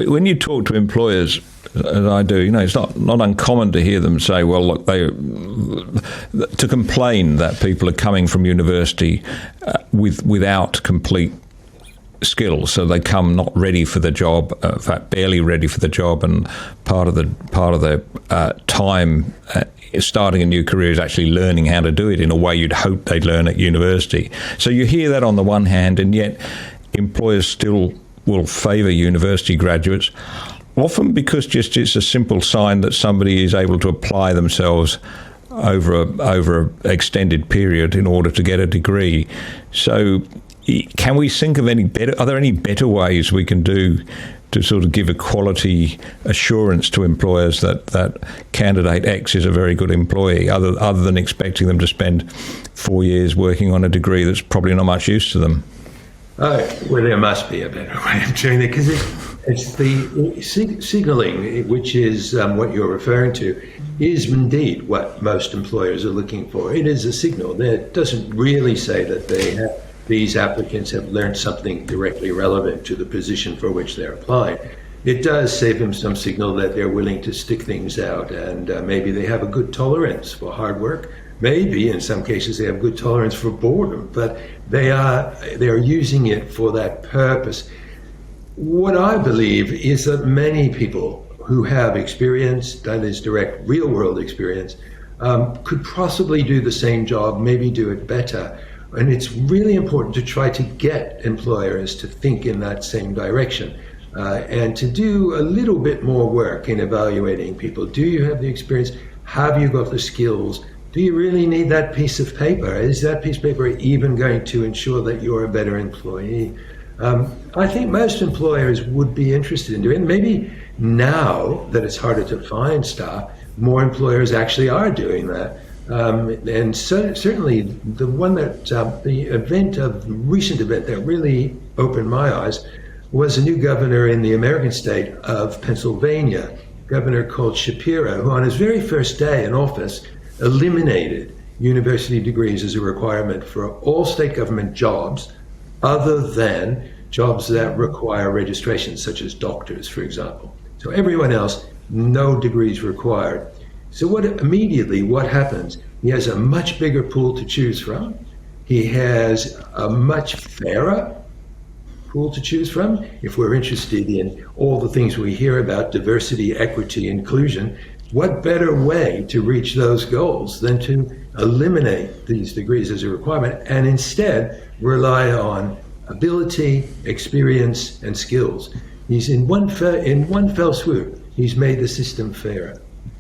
when you talk to employers, as I do, it's not uncommon to hear them say, well, look, to complain that people are coming from university without complete skills, so they come not ready for the job, in fact, barely ready for the job, and part of the time starting a new career is actually learning how to do it in a way you'd hope they'd learn at university. So you hear that on the one hand, and yet employers still will favour university graduates, often because just it's a simple sign that somebody is able to apply themselves over a extended period in order to get a degree. So can we think of are there any better ways we can do to sort of give a quality assurance to employers that candidate X is a very good employee, other than expecting them to spend 4 years working on a degree that's probably not much use to them? Well, there must be a better way of doing it, because it's the signalling, which is what you're referring to, is indeed what most employers are looking for. It is a signal that doesn't really say that these applicants have learned something directly relevant to the position for which they're applying. It does say them some signal that they're willing to stick things out, and maybe they have a good tolerance for hard work. Maybe in some cases they have good tolerance for boredom, but they are using it for that purpose. What I believe is that many people who have experience, that is direct real world experience, could possibly do the same job, maybe do it better. And it's really important to try to get employers to think in that same direction, and to do a little bit more work in evaluating people. Do you have the experience? Have you got the skills? Do you really need that piece of paper? Is that piece of paper even going to ensure that you're a better employee? I think most employers would be interested in doing it. Maybe now that it's harder to find staff, more employers actually are doing that. And certainly the one that the recent event that really opened my eyes was a new governor in the American state of Pennsylvania, a governor called Shapiro, who on his very first day in office eliminated university degrees as a requirement for all state government jobs other than jobs that require registration, such as doctors, for example. So everyone else, no degrees required. So what happens? He has a much bigger pool to choose from. He has a much fairer pool to choose from. If we're interested in all the things we hear about diversity, equity, inclusion, what better way to reach those goals than to eliminate these degrees as a requirement and instead rely on ability, experience, and skills? He's in one fell swoop, he's made the system fairer.